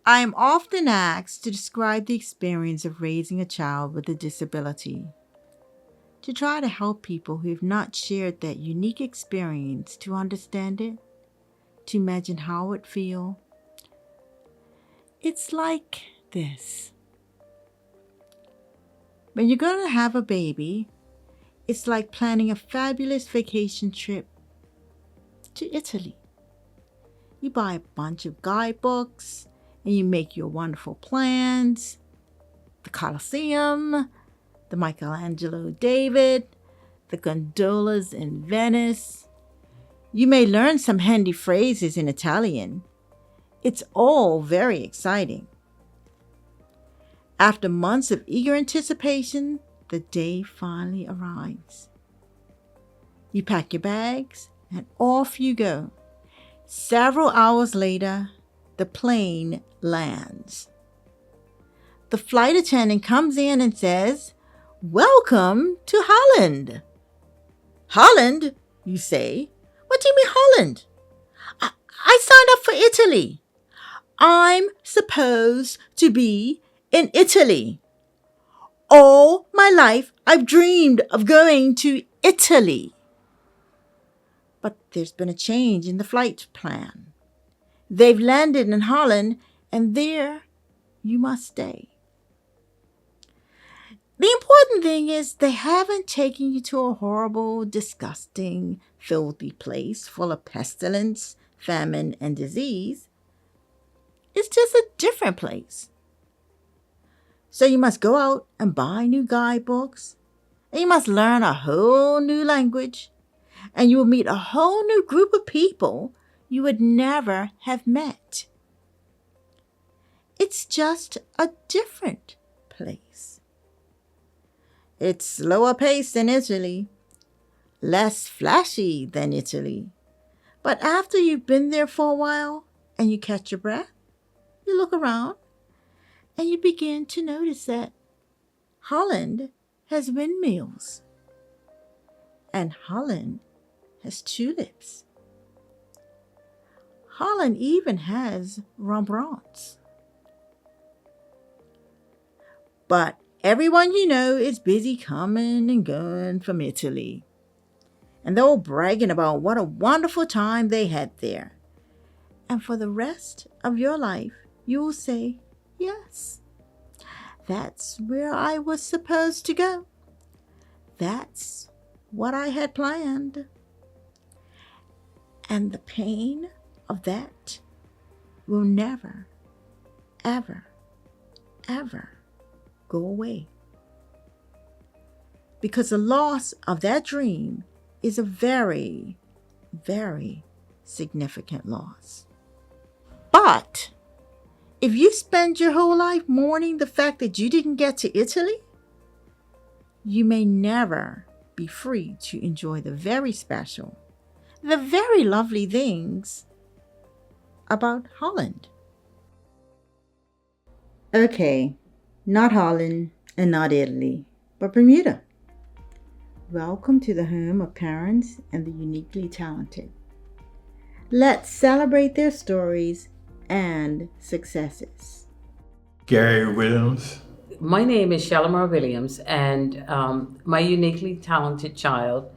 I am often asked to describe the experience of raising a child with a disability, to try to help people who have not shared that unique experience to understand it, to imagine how it feels. It's like this. When you're going to have a baby, it's like planning a fabulous vacation trip to Italy. You buy a bunch of guidebooks and you make your wonderful plans. The Colosseum, the Michelangelo David, the gondolas in Venice. You may learn some handy phrases in Italian. It's all very exciting. After months of eager anticipation, the day finally arrives. You pack your bags and off you go. Several hours later, the plane lands. The flight attendant comes in and says, "Welcome to Holland." "Holland?" you say. "What do you mean Holland? I signed up for Italy. I'm supposed to be in Italy. All my life I've dreamed of going to Italy." But there's been a change in the flight plan. They've landed in Holland, and there you must stay. The important thing is they haven't taken you to a horrible, disgusting, filthy place full of pestilence, famine, and disease. It's just a different place. So you must go out and buy new guidebooks, and you must learn a whole new language, and you will meet a whole new group of people you would never have met. It's just a different place. It's slower paced than Italy, less flashy than Italy. But after you've been there for a while and you catch your breath, you look around and you begin to notice that Holland has windmills and Holland has tulips. Holland even has Rembrandts. But everyone you know is busy coming and going from Italy. And they're all bragging about what a wonderful time they had there. And for the rest of your life, you will say, "Yes, that's where I was supposed to go. That's what I had planned." And the pain of that will never, ever, ever go away. Because the loss of that dream is a very, very significant loss. But if you spend your whole life mourning the fact that you didn't get to Italy, you may never be free to enjoy the very special, the very lovely things about Holland. Okay, not Holland and not Italy, but Bermuda. Welcome to the home of parents and the uniquely talented. Let's celebrate their stories and successes. Gary Williams. My name is Shalimar Williams, and my uniquely talented child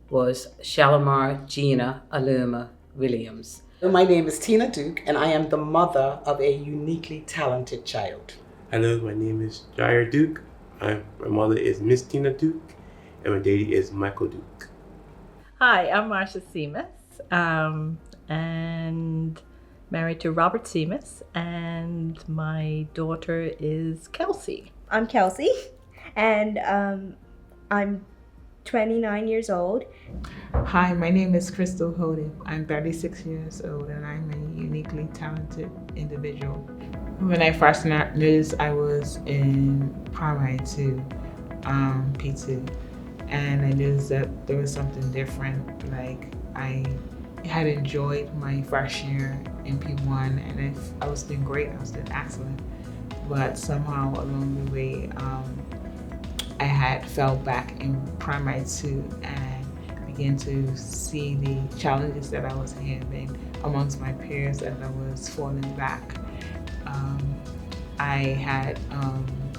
was Shalimar Gina Aluma Williams. My name is Tina Duke, and I am the mother of a uniquely talented child. Hello, my name is Jair Duke. My mother is Miss Tina Duke, and my daddy is Michael Duke. Hi, I'm Marcia Seamus, and married to Robert Seamus, and my daughter is Kelsey. I'm Kelsey, and I'm 29 years old. Hi, my name is Crystal Hoden. I'm 36 years old, and I'm a uniquely talented individual. When I first noticed, I was in primary 2, P2, and I noticed that there was something different. Like, I had enjoyed my first year in P1, and I was doing great, I was doing excellent. But somehow along the way, I had fell back in primary 2 and began to see the challenges that I was having amongst my peers as I was falling back. I had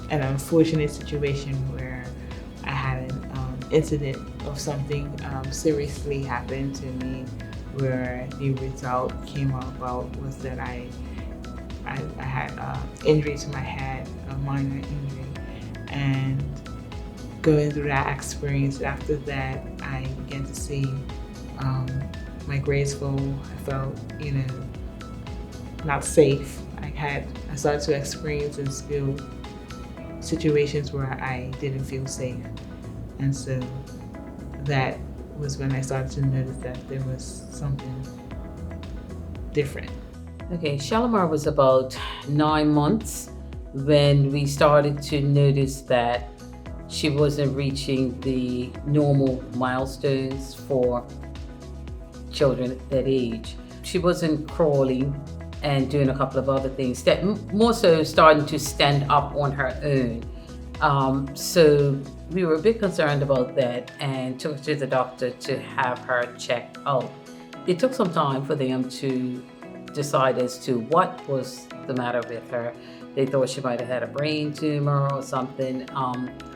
an unfortunate situation where I had an incident of something seriously happened to me, where the result came about was that I had injury to my head, a minor injury, and going through that experience, after that, I began to see my grades fall. I felt, not safe. I started to experience and feel situations where I didn't feel safe. And so that was when I started to notice that there was something different. Okay, Shalimar was about 9 months when we started to notice that she wasn't reaching the normal milestones for children at that age. She wasn't crawling and doing a couple of other things, that more so starting to stand up on her own. So we were a bit concerned about that and took her to the doctor to have her checked out. It took some time for them to decide as to what was the matter with her. They thought she might have had a brain tumor or something.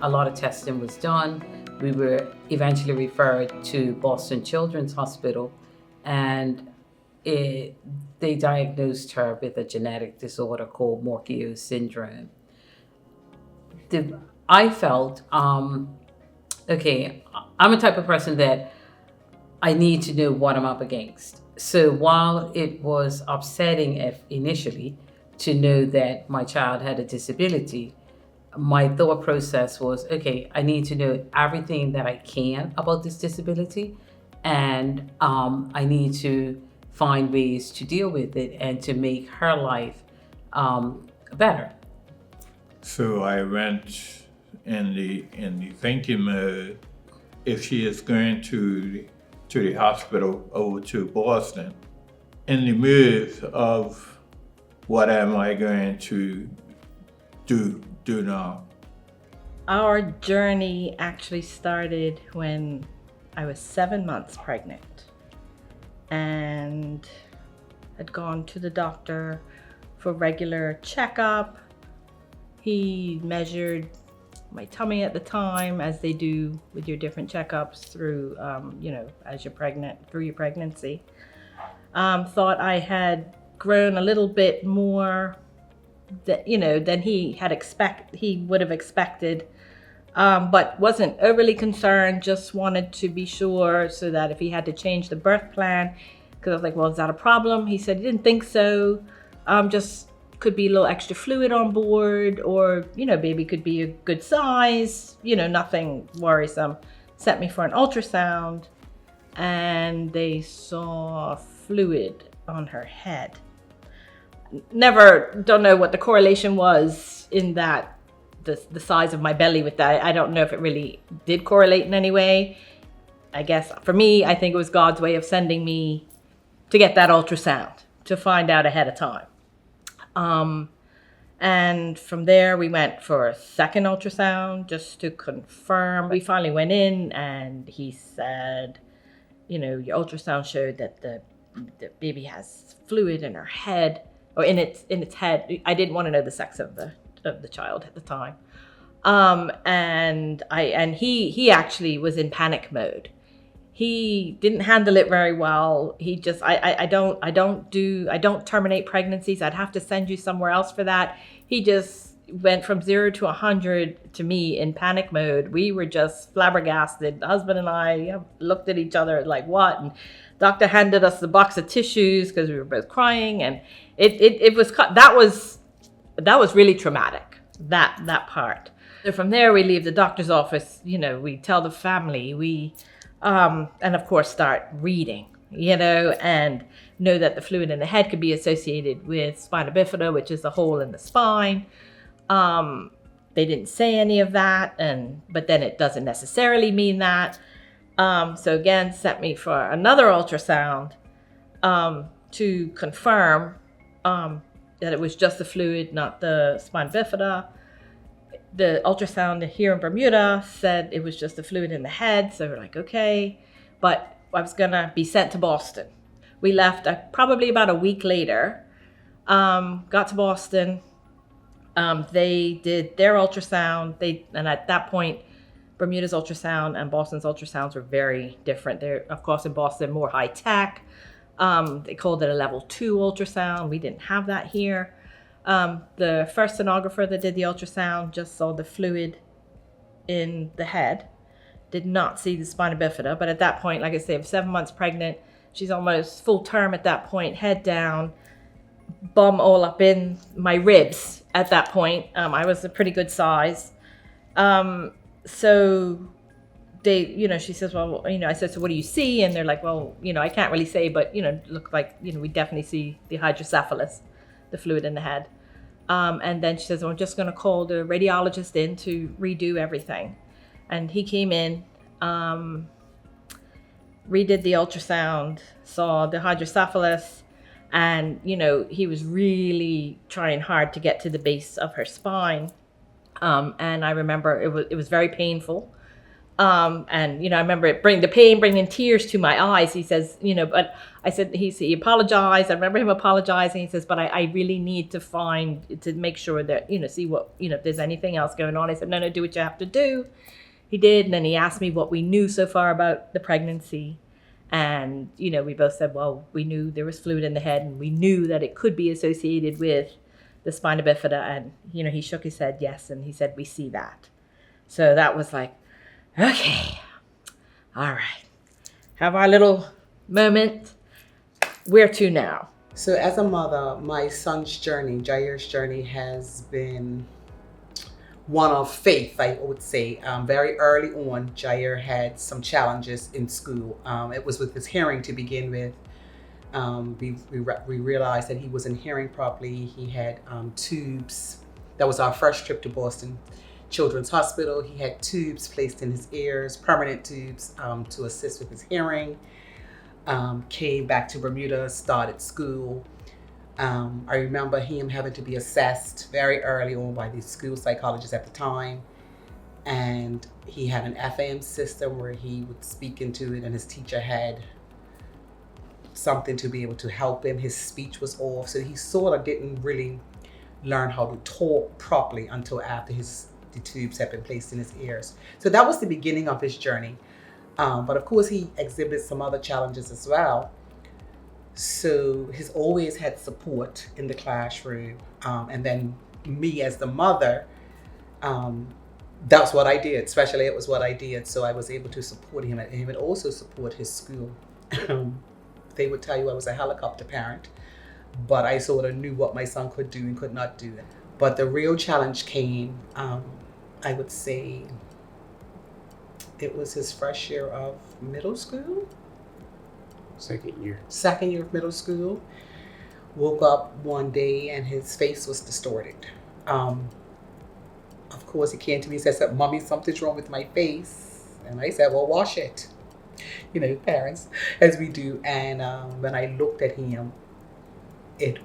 A lot of testing was done. We were eventually referred to Boston Children's Hospital, and they diagnosed her with a genetic disorder called Morquio syndrome. I felt, okay, I'm a type of person that I need to know what I'm up against. So while it was upsetting initially to know that my child had a disability, my thought process was, okay, I need to know everything that I can about this disability, and I need to find ways to deal with it and to make her life better. So I went in the thinking mode, if she is going to the hospital over to Boston, in the mood of what am I going to do now? Our journey actually started when I was 7 months pregnant and had gone to the doctor for regular checkup. He measured my tummy at the time, as they do with your different checkups through, as you're pregnant, through your pregnancy. Thought I had grown a little bit more than he would have expected, but wasn't overly concerned. Just wanted to be sure so that if he had to change the birth plan, because I was like, well, is that a problem? He said he didn't think so. Just could be a little extra fluid on board, or baby could be a good size, nothing worrisome. Sent me for an ultrasound, and they saw fluid on her head. Don't know what the correlation was in that, the size of my belly with that. I don't know if it really did correlate in any way. I guess for me, I think it was God's way of sending me to get that ultrasound to find out ahead of time. And from there we went for a second ultrasound just to confirm. We finally went in and he said, your ultrasound showed that the baby has fluid in her head, or in its head. I didn't want to know the sex of the child at the time. And he actually was in panic mode. He didn't handle it very well. He just, I don't terminate pregnancies. I'd have to send you somewhere else for that. He just went from 0 to 100 to me in panic mode. We were just flabbergasted. The husband and I looked at each other like, what? And doctor handed us the box of tissues because we were both crying. And that was really traumatic, that part. So from there, we leave the doctor's office, we tell the family, and of course start reading, and know that the fluid in the head could be associated with spina bifida, which is the hole in the spine. They didn't say any of that, but then it doesn't necessarily mean that. So again, sent me for another ultrasound to confirm that it was just the fluid, not the spina bifida. The ultrasound here in Bermuda said it was just the fluid in the head. So we're like, okay, but I was gonna be sent to Boston. We left probably about a week later. Got to Boston. They did their ultrasound. And at that point, Bermuda's ultrasound and Boston's ultrasounds were very different. They're, of course, in Boston, more high tech. They called it a level 2 ultrasound. We didn't have that here. The first sonographer that did the ultrasound just saw the fluid in the head, did not see the spina bifida. But at that point, like I said, 7 months pregnant, she's almost full term at that point, head down, bum all up in my ribs at that point. I was a pretty good size. So they, she says, well, I said, so what do you see? And they're like, well, I can't really say, but, look like, we definitely see the hydrocephalus, the fluid in the head. And then she says, well, I'm just going to call the radiologist in to redo everything. And he came in, redid the ultrasound, saw the hydrocephalus, and, he was really trying hard to get to the base of her spine. And I remember it was very painful. And, I remember the pain bringing tears to my eyes. He says, but I said, he apologized. I remember him apologizing. He says, but I really need to make sure that, see what, if there's anything else going on. I said, no, do what you have to do. He did. And then he asked me what we knew so far about the pregnancy. And, we both said, well, we knew there was fluid in the head, and we knew that it could be associated with the spina bifida. And, he shook his head, yes. And he said, we see that. So that was like, okay, all right. Have our little moment. Where to now? So as a mother, my son's journey, Jair's journey, has been one of faith, I would say. Very early on, Jair had some challenges in school. It was with his hearing to begin with. We realized that he wasn't hearing properly. He had tubes. That was our first trip to Boston Children's Hospital. He had tubes placed in his ears, permanent tubes, to assist with his hearing. Came back to Bermuda, started school. I remember him having to be assessed very early on by the school psychologist at the time. And he had an FM system where he would speak into it, and his teacher had something to be able to help him. His speech was off, so he sort of didn't really learn how to talk properly until after the tubes had been placed in his ears. So that was the beginning of his journey. But of course, he exhibited some other challenges as well. So he's always had support in the classroom. And then me as the mother, that's what I did. Especially it was what I did. So I was able to support him, and he would also support his school. They would tell you I was a helicopter parent, but I sort of knew what my son could do and could not do. But the real challenge came, I would say, it was his first year of middle school. Second year of middle school. Woke up one day and his face was distorted. Of course, he came to me and said, "Mommy, something's wrong with my face." And I said, "Well, wash it." Parents, as we do. And when I looked at him, he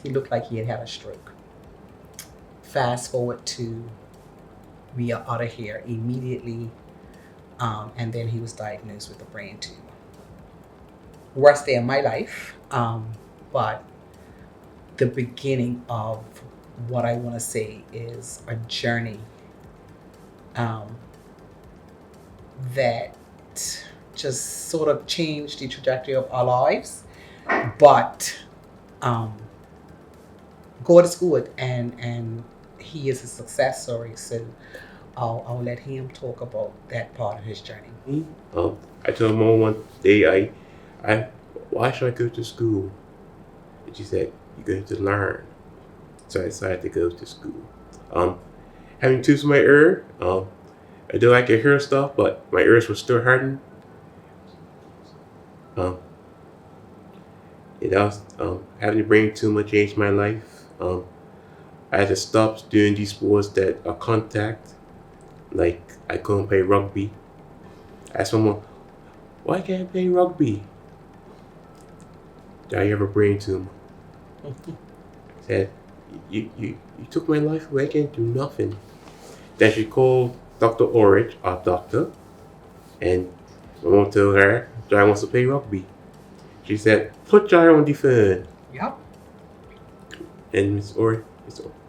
looked like he had a stroke. Fast forward to, we are out of here immediately. And then he was diagnosed with a brain tumor. Worst day of my life, but the beginning of what I want to say is a journey that just sort of changed the trajectory of our lives. But God is good, and he is a success story. So I'll let him talk about that part of his journey. I told Mom one day, why should I go to school? And she said, "You're going to learn." So I decided to go to school. Having tubes in my ear, I do like to hear stuff, but my ears were still hurting. Having a brain tumor changed my life. I had to stop doing these sports that are contact. Like, I couldn't play rugby. I asked someone, "Why can't I play rugby?" "I have a brain tumor." I said, you took my life away, I can't do nothing. Then she called Dr. Orridge, our doctor, and my mom told her, "Jai wants to play rugby." She said, "Put Jai on the phone." Yep. And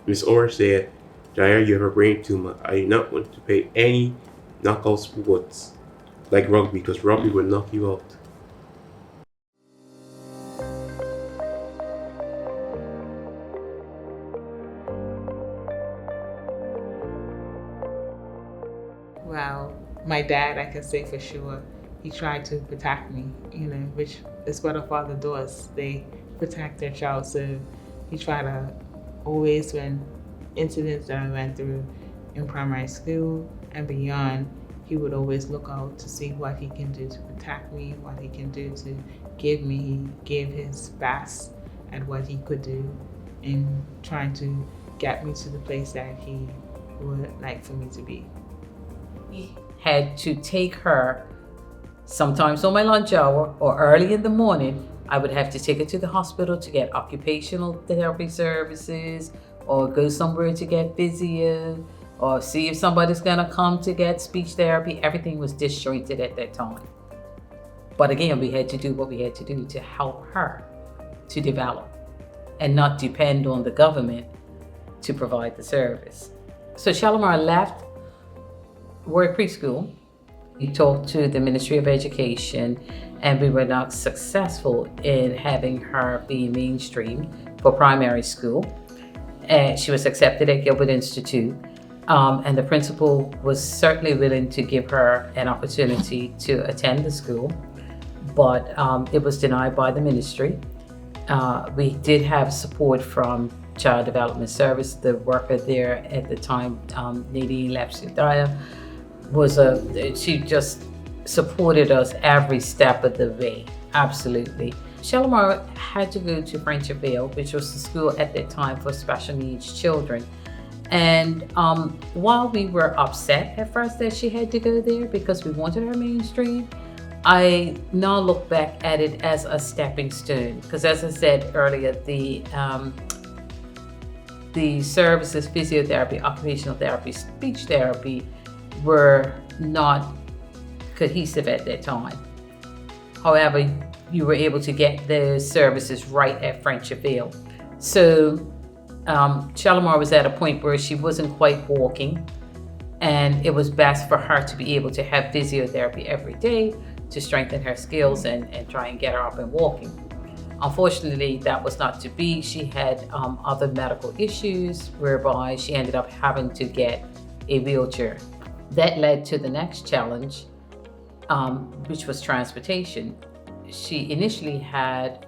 Miss Orr said, Jair, you have a brain tumor. I do not want to play any knockout sports like rugby because rugby will knock you out. Well, my dad, I can say for sure, he tried to protect me, which is what a father does. They protect their child. So he tried to always, when incidents that I went through in primary school and beyond, he would always look out to see what he can do to protect me, what he can do to give me. He gave his best at what he could do in trying to get me to the place that he would like for me to be. He had to take her sometimes on my lunch hour or early in the morning. I would have to take her to the hospital to get occupational therapy services, or go somewhere to get physio, or see if somebody's gonna come to get speech therapy. Everything was disjointed at that time. But again, we had to do what we had to do to help her to develop and not depend on the government to provide the service. So Shalimar left Warwick Preschool. He talked to the Ministry of Education, and we were not successful in having her be mainstream for primary school. And she was accepted at Gilbert Institute, and the principal was certainly willing to give her an opportunity to attend the school, but it was denied by the ministry. We did have support from Child Development Service. The worker there at the time, Nadine Lapsudaya, she just supported us every step of the way, absolutely. Shalimar had to go to Friendship Vale, which was the school at that time for special needs children. And while we were upset at first that she had to go there because we wanted her mainstream, I now look back at it as a stepping stone. Because as I said earlier, the services, physiotherapy, occupational therapy, speech therapy, were not cohesive at that time. However, you were able to get those services right at Friendship Vale. So Shalimar was at a point where she wasn't quite walking, and it was best for her to be able to have physiotherapy every day to strengthen her skills and try and get her up and walking. Unfortunately, that was not to be. She had other medical issues whereby she ended up having to get a wheelchair. That led to the next challenge, which was transportation. She initially had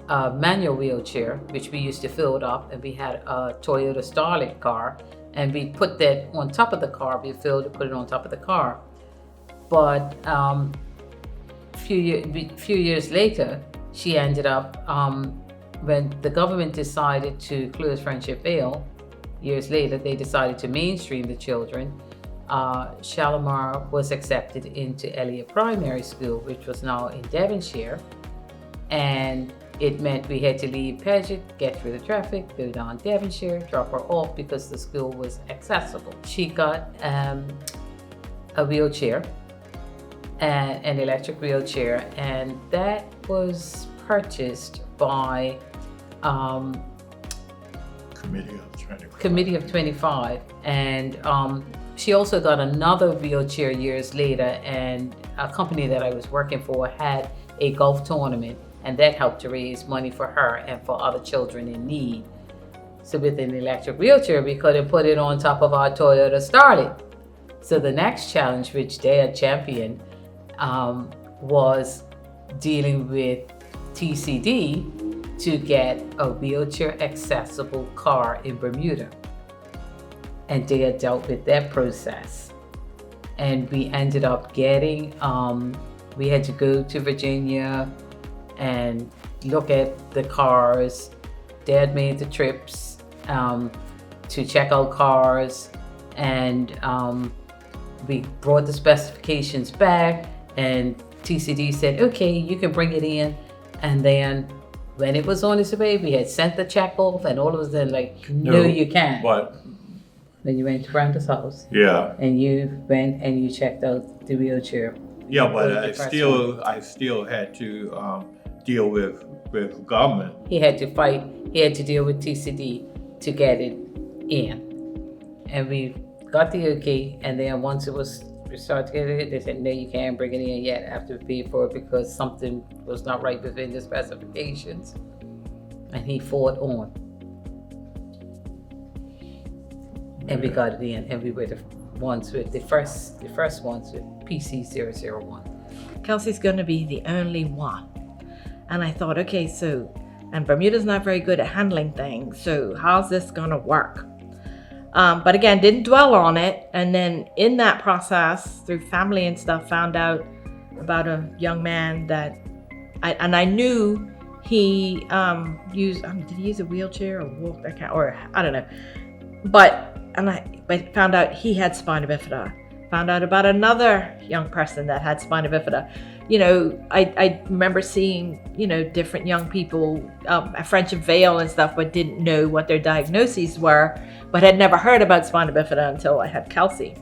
a manual wheelchair, which we used to fill up, and we had a Toyota Starlet car, and we put that on top of the car. We filled it, put it on top of the car. But few years later, she ended up, when the government decided to close Friendship Vale, years later, they decided to mainstream the children. Shalimar was accepted into Elliott Primary School, which was now in Devonshire, and it meant we had to leave Paget, get through the traffic, go down Devonshire, drop her off because the school was accessible. She got a wheelchair, an electric wheelchair, and that was purchased by Committee of 25, and she also got another wheelchair years later, and a company that I was working for had a golf tournament, and that helped to raise money for her and for other children in need. So with an electric wheelchair, we couldn't put it on top of our Toyota Starlet. So the next challenge, which they had championed, was dealing with TCD to get a wheelchair accessible car in Bermuda. And they had dealt with that process. And we ended up getting, we had to go to Virginia and look at the cars. Dad made the trips to check out cars, and we brought the specifications back, and TCD said, okay, you can bring it in. And then when it was on its way, we had sent the check off, and all of a sudden, like, no, you can't. But Then you went to Brenda's house. yeah, And you went and you checked out the wheelchair. yeah, but I still had to deal with government. He had to fight, he had to deal with TCD to get it in. And we got the okay, and then once we started to get it, they said, no, you can't bring it in yet after we paid for it because something was not right within the specifications. And he fought on. And we got it in, and we were the ones with the first ones with PC001. Kelsey's going to be the only one. And I thought, okay, so, and Bermuda's not very good at handling things, so how's this going to work? But again, didn't dwell on it. And then in that process, through family and stuff, found out about a young man that, I knew he used, did he use a wheelchair or walk that kind, or I don't know. But found out he had spina bifida. Found out about another young person that had spina bifida. You know, I remember seeing, you know, different young people at Friendship Vale and stuff, but didn't know what their diagnoses were, but had never heard about spina bifida until I had Kelsey.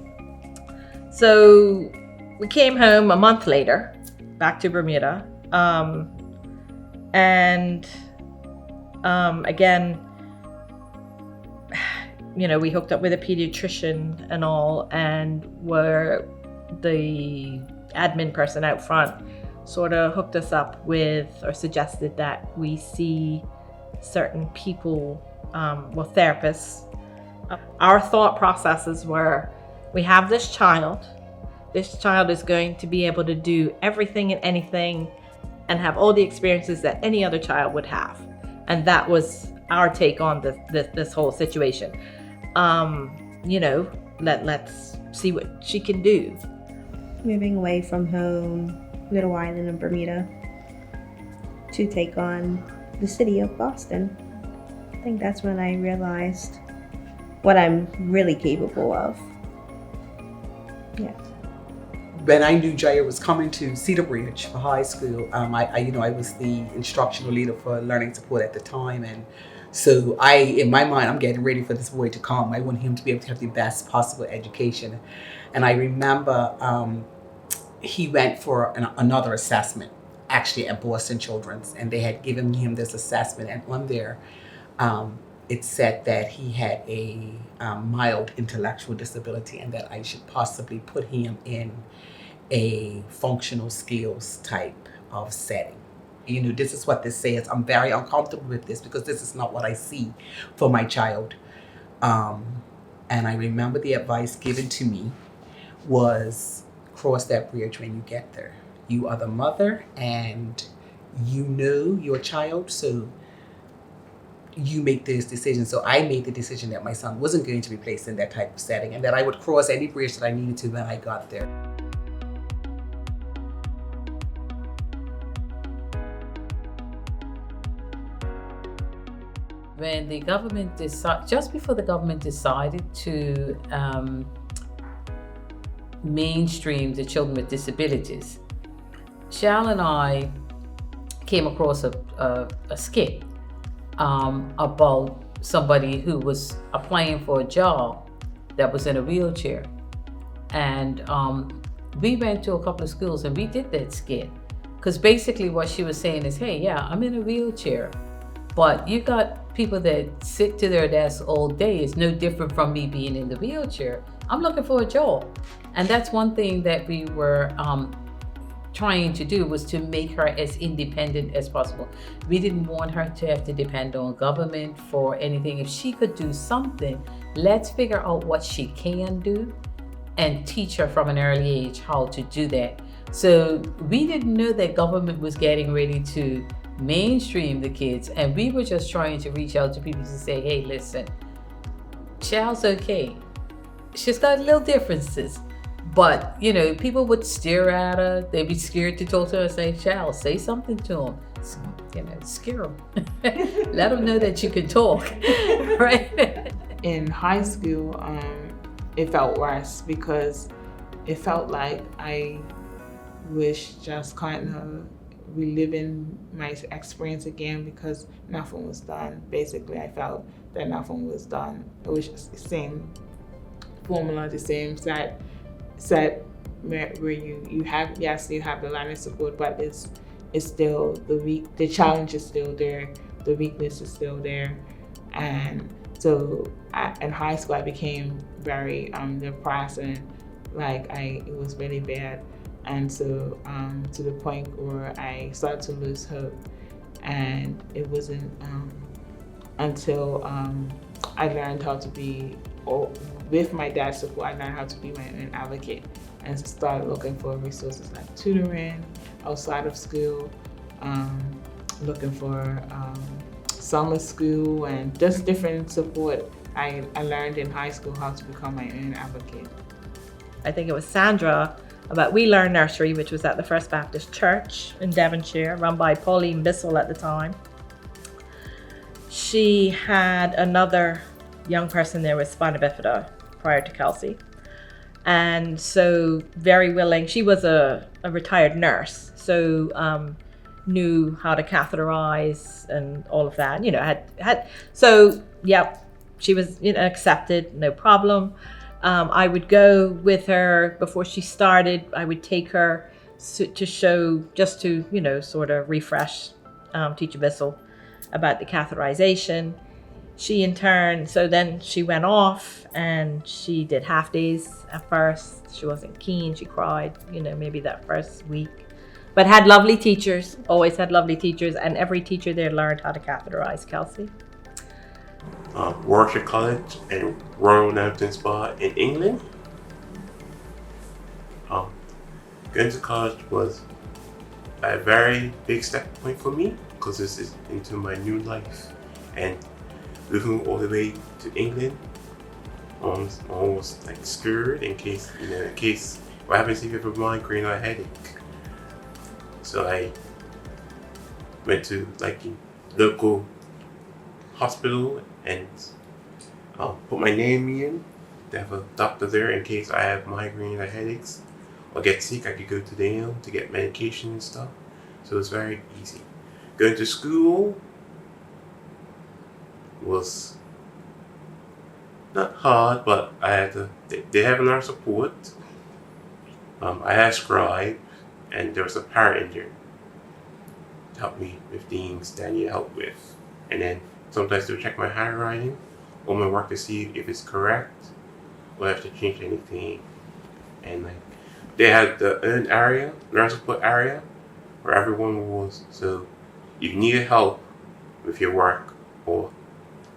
So we came home a month later, back to Bermuda. Again, you know, we hooked up with a pediatrician and all, and were the admin person out front sort of hooked us up with, or suggested that we see certain people, therapists. Our thought processes were, we have this child is going to be able to do everything and anything and have all the experiences that any other child would have. And that was our take on this whole situation. You know, let's see what she can do. Moving away from home, little island of Bermuda, to take on the city of Boston. I think that's when I realized what I'm really capable of. Yeah. When I knew Jair was coming to Cedar Bridge for high school, I was the instructional leader for learning support at the time, and so in my mind, I'm getting ready for this boy to come. I want him to be able to have the best possible education. And I remember he went for another assessment, actually at Boston Children's, and they had given him this assessment, and on there, it said that he had a mild intellectual disability and that I should possibly put him in a functional skills type of setting. You know, this is what this says. I'm very uncomfortable with this because this is not what I see for my child. And I remember the advice given to me was, cross that bridge when you get there. You are the mother and you know your child, so you make those decisions. So I made the decision that my son wasn't going to be placed in that type of setting and that I would cross any bridge that I needed to when I got there. When the government just before the government decided to mainstream the children with disabilities, Shal and I came across a skit about somebody who was applying for a job that was in a wheelchair. And we went to a couple of schools and we did that skit. Because basically what she was saying is, hey, yeah, I'm in a wheelchair, but you got people that sit to their desks all day. It's no different from me being in the wheelchair. I'm looking for a job. And that's one thing that we were trying to do, was to make her as independent as possible. We didn't want her to have to depend on government for anything. If she could do something, let's figure out what she can do and teach her from an early age how to do that. So we didn't know that government was getting ready to mainstream the kids, and we were just trying to reach out to people to say, hey, listen, Shal's okay. She's got little differences, but you know, people would stare at her. They'd be scared to talk to her and say, Shal, say something to him. So, you know, scare them. Let them know that you can talk, right? In high school, it felt worse because it felt like I was just kind of reliving my experience again because nothing was done. Basically, I felt that nothing was done. It was just the same formula, the same set where you have, yes, you have the learning support, but it's it's still the challenge is still there, the weakness is still there. And so in high school I became very depressed, and it was really bad. And so to the point where I started to lose hope. And it wasn't until I learned how to be, with my dad's support, I learned how to be my own advocate, and started looking for resources like tutoring outside of school, looking for summer school, and just different support. I learned in high school how to become my own advocate. I think it was Sandra about We Learn Nursery, which was at the First Baptist Church in Devonshire, run by Pauline Bissell at the time. She had another young person there with spina bifida prior to Kelsey. And so very willing, she was a retired nurse, so knew how to catheterize and all of that, she was accepted, no problem. I would go with her before she started. I would take her to show, just to, sort of refresh Teacher Bissell about the catheterization. She in turn, so then she went off and she did half days at first. She wasn't keen, she cried, maybe that first week. But had lovely teachers, always had lovely teachers, and every teacher there learned how to catheterize Kelsey. Warwickshire College and Royal Northampton Spa in England. Going to college was a very big step point for me, because this is into my new life, and moving all the way to England, almost like scared in case what happens if you have a migraine or a headache. So I went to local hospital and put my name in. They have a doctor there in case I have migraine or headaches or get sick. I could go to them to get medication and stuff. So it's very easy. Going to school was not hard, but I had to. They have a lot of support. I had a scribe, and there was a parent in there to help me with things that I need help with, and then sometimes they'll check my handwriting or my work to see if it's correct or I have to change anything. And they had the own area, learn support area, where everyone was. So if you needed help with your work, or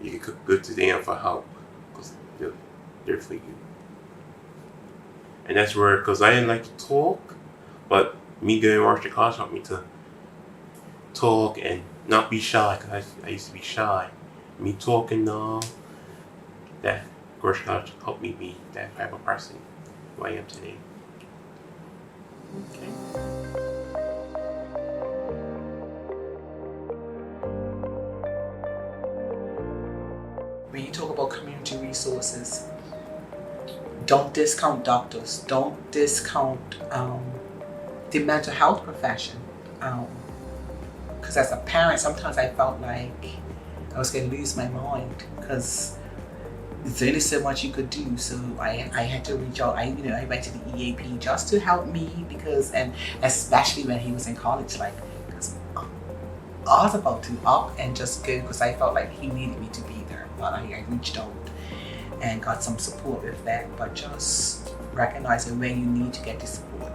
you could go to them for help, because they're there for you. And that's where, because I didn't like to talk, but me going to Warwickshire College helped me to talk and not be shy, because I used to be shy. Me talking now, that Warwickshire College helped me be that type of person who I am today. Okay. When you talk about community resources, don't discount doctors, don't discount the mental health profession. Because as a parent, sometimes I felt like I was going to lose my mind, because there's only so much you could do. So I had to reach out. I went to the EAP just to help me, and especially when he was in college, because I was about to up and just go, because I felt like he needed me to be there. But I reached out and got some support with that, but just recognizing when you need to get the support.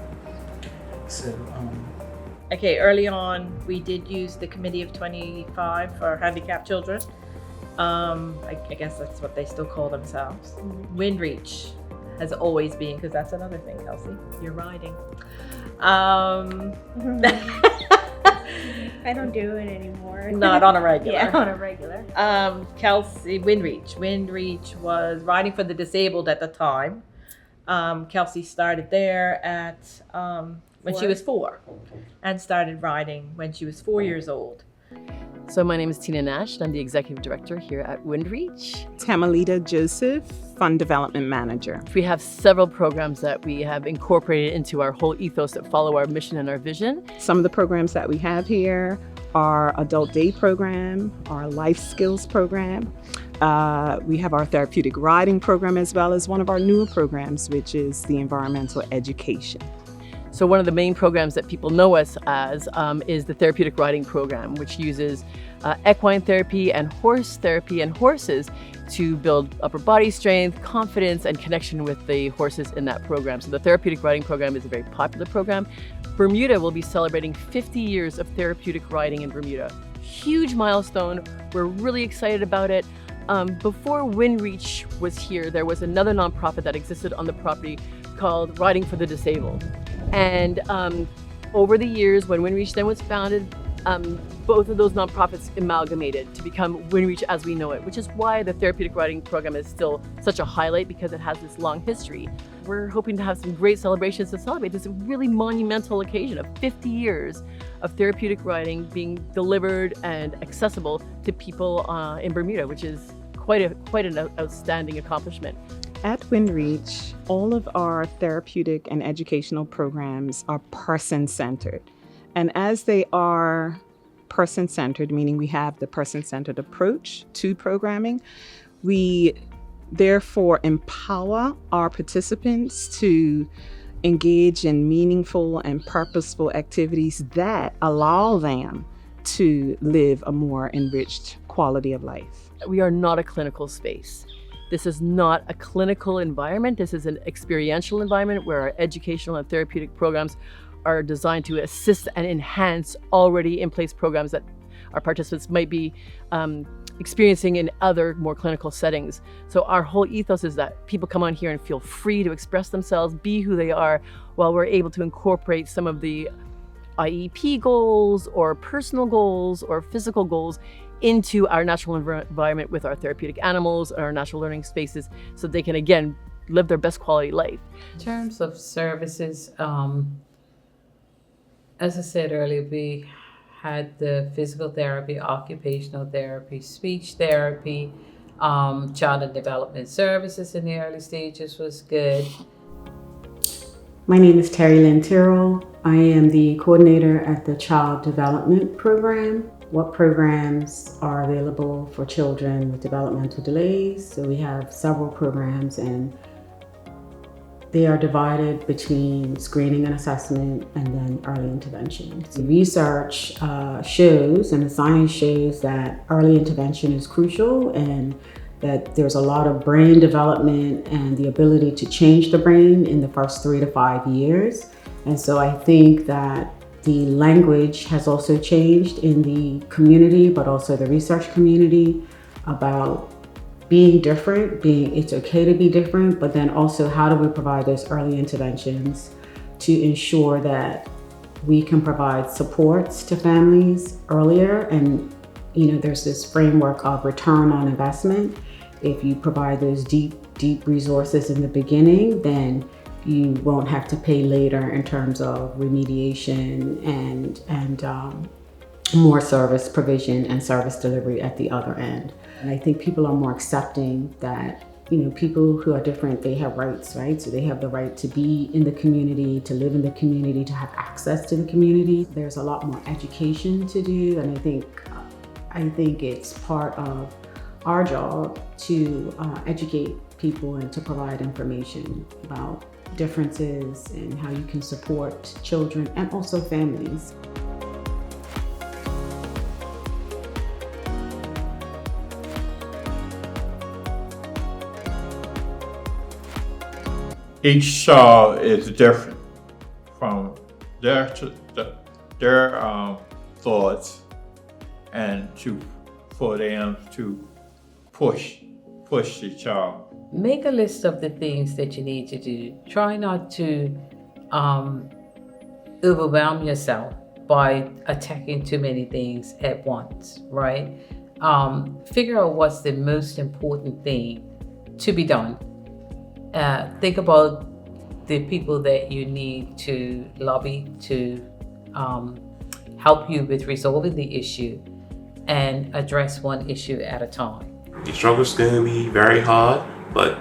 So Okay, early on, we did use the Committee of 25 for handicapped children. I guess that's what they still call themselves. WindReach has always been, because that's another thing, Kelsey, you're riding. I don't do it anymore. Not on a regular. Yeah, on a regular. Kelsey, WindReach was riding for the disabled at the time. Kelsey started there at when she was 4, and started riding when she was 4 years old. So my name is Tina Nash, and I'm the Executive Director here at WindReach. Tamalita Joseph, Fund Development Manager. We have several programs that we have incorporated into our whole ethos that follow our mission and our vision. Some of the programs that we have here are Adult Day Program, our Life Skills Program. We have our Therapeutic Riding Program, as well as one of our newer programs, which is the Environmental Education. So one of the main programs that people know us as is the therapeutic riding program, which uses equine therapy and horse therapy and horses to build upper body strength, confidence, and connection with the horses in that program. So the therapeutic riding program is a very popular program. Bermuda will be celebrating 50 years of therapeutic riding in Bermuda. Huge milestone. We're really excited about it. Before WindReach was here, there was another nonprofit that existed on the property called Riding for the Disabled. And over the years, when WindReach then was founded, both of those nonprofits amalgamated to become WindReach as we know it, which is why the therapeutic riding program is still such a highlight, because it has this long history. We're hoping to have some great celebrations to celebrate this really monumental occasion of 50 years of therapeutic riding being delivered and accessible to people in Bermuda, which is quite an outstanding accomplishment. At WindReach, all of our therapeutic and educational programs are person-centered. And as they are person-centered, meaning we have the person-centered approach to programming, we therefore empower our participants to engage in meaningful and purposeful activities that allow them to live a more enriched quality of life. We are not a clinical space. This is not a clinical environment. This is an experiential environment where our educational and therapeutic programs are designed to assist and enhance already in place programs that our participants might be experiencing in other more clinical settings. So our whole ethos is that people come on here and feel free to express themselves, be who they are, while we're able to incorporate some of the IEP goals or personal goals or physical goals into our natural environment with our therapeutic animals, our natural learning spaces, so they can again live their best quality life. In terms of services, as I said earlier, we had the physical therapy, occupational therapy, speech therapy, child and development services in the early stages was good. My name is Terry Lynn Tyrrell. I am the coordinator at the Child Development Program. What programs are available for children with developmental delays? So we have several programs, and they are divided between screening and assessment and then early intervention. So research shows, and the science shows, that early intervention is crucial, and that there's a lot of brain development and the ability to change the brain in the first 3 to 5 years. And so I think that the language has also changed in the community, but also the research community, about being different, it's okay to be different, but then also how do we provide those early interventions to ensure that we can provide supports to families earlier. And there's this framework of return on investment. If you provide those deep resources in the beginning, then you won't have to pay later in terms of remediation and more service provision and service delivery at the other end. And I think people are more accepting that, people who are different, they have rights, right? So they have the right to be in the community, to live in the community, to have access to the community. There's a lot more education to do, and I think it's part of our job to educate people and to provide information about differences and how you can support children and also families. Each child is different from their thoughts, and for them to push the child. Make a list of the things that you need to do. Try not to overwhelm yourself by attacking too many things at once, right? Figure out what's the most important thing to be done. Think about the people that you need to lobby to help you with resolving the issue, and address one issue at a time. The struggle's going to be very hard, but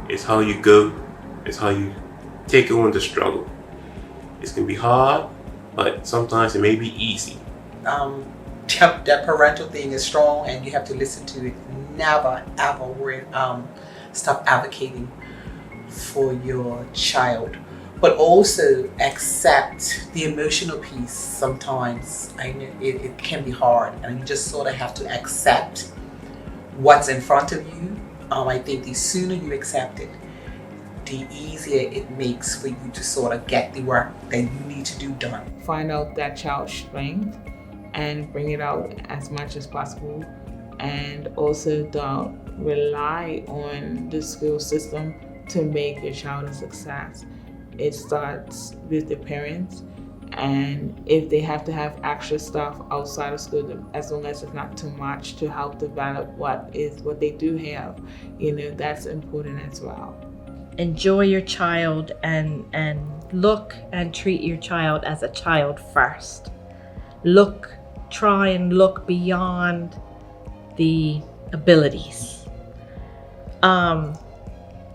it's how you go, it's how you take on the struggle. It's going to be hard, but sometimes it may be easy. That parental thing is strong, and you have to listen to it. Never, ever stop advocating for your child. but also accept the emotional piece. Sometimes I know it can be hard, and you just sort of have to accept what's in front of you. I think the sooner you accept it, the easier it makes for you to sort of get the work that you need to do done. Find out that child's strength and bring it out as much as possible, and also don't rely on the school system to make your child a success. It starts with the parents, and if they have to have extra stuff outside of school, as long as it's not too much, to help develop what they do have, that's important as well. Enjoy your child and look and treat your child as a child first. Try and look beyond the abilities.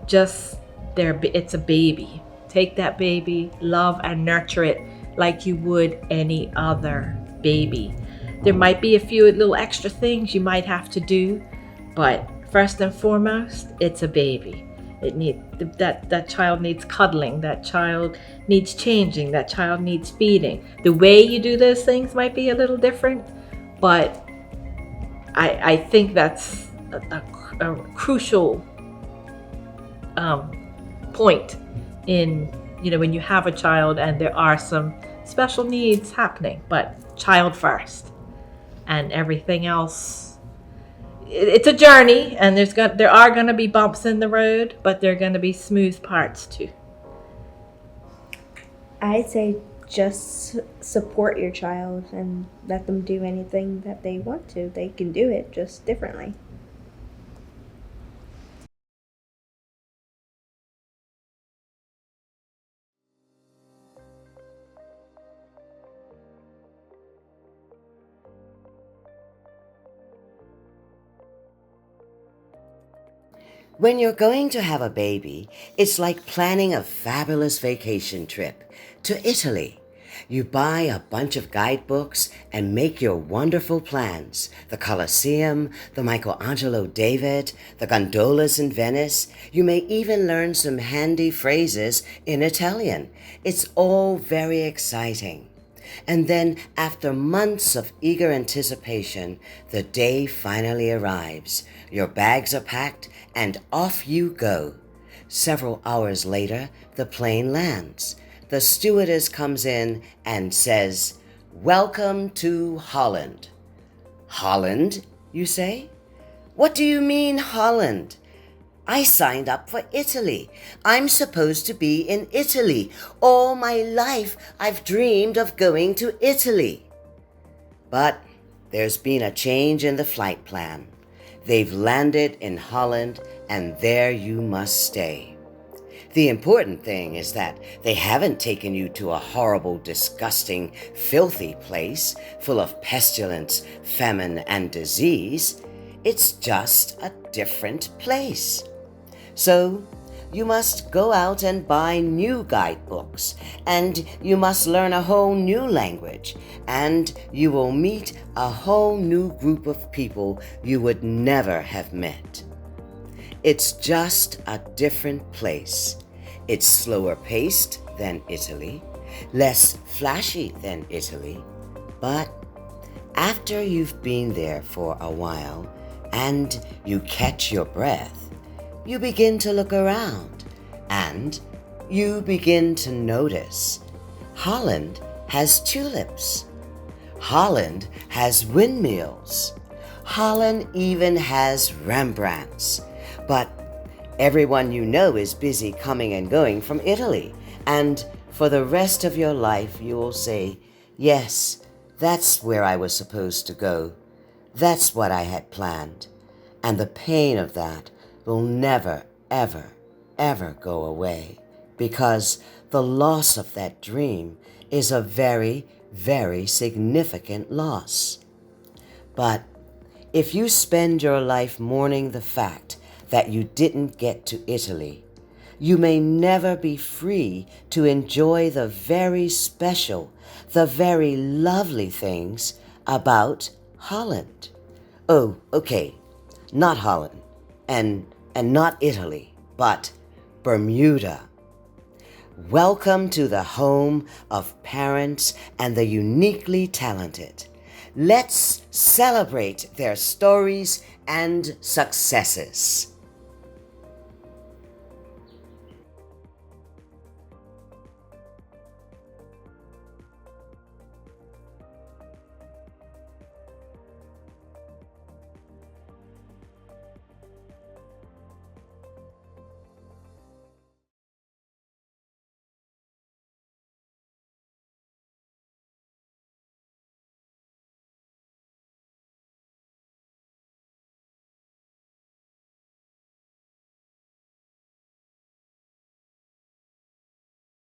It's a baby. Take that baby, love and nurture it like you would any other baby. There might be a few little extra things you might have to do, but first and foremost, it's a baby. That child needs cuddling, that child needs changing, that child needs feeding. The way you do those things might be a little different, but I think that's a crucial point in, when you have a child and there are some special needs happening, but child first, and everything else. It's a journey, and there are going to be bumps in the road, but there are going to be smooth parts too. I'd say just support your child and let them do anything that they want to. They can do it just differently. When you're going to have a baby, it's like planning a fabulous vacation trip to Italy. You buy a bunch of guidebooks and make your wonderful plans. The Colosseum, the Michelangelo David, the gondolas in Venice. You may even learn some handy phrases in Italian. It's all very exciting. And then, after months of eager anticipation, the day finally arrives. Your bags are packed and off you go. Several hours later, the plane lands. The stewardess comes in and says, "Welcome to Holland." Holland, you say? What do you mean, Holland? I signed up for Italy. I'm supposed to be in Italy. All my life, I've dreamed of going to Italy. But there's been a change in the flight plan. They've landed in Holland, and there you must stay. The important thing is that they haven't taken you to a horrible, disgusting, filthy place full of pestilence, famine, and disease. It's just a different place. So, you must go out and buy new guidebooks, and you must learn a whole new language, and you will meet a whole new group of people you would never have met. It's just a different place. It's slower paced than Italy, less flashy than Italy, but after you've been there for a while and you catch your breath, you begin to look around and you begin to notice Holland has tulips. Holland has windmills. Holland even has Rembrandts. But everyone you know is busy coming and going from Italy, and for the rest of your life you will say, "Yes, that's where I was supposed to go. That's what I had planned." And the pain of that will never, ever, ever go away, because the loss of that dream is a very, very significant loss. But if you spend your life mourning the fact that you didn't get to Italy, you may never be free to enjoy the very special, the very lovely things about Holland. Oh, okay, not Holland, and not Italy, but Bermuda. Welcome to the home of parents and the uniquely talented. Let's celebrate their stories and successes.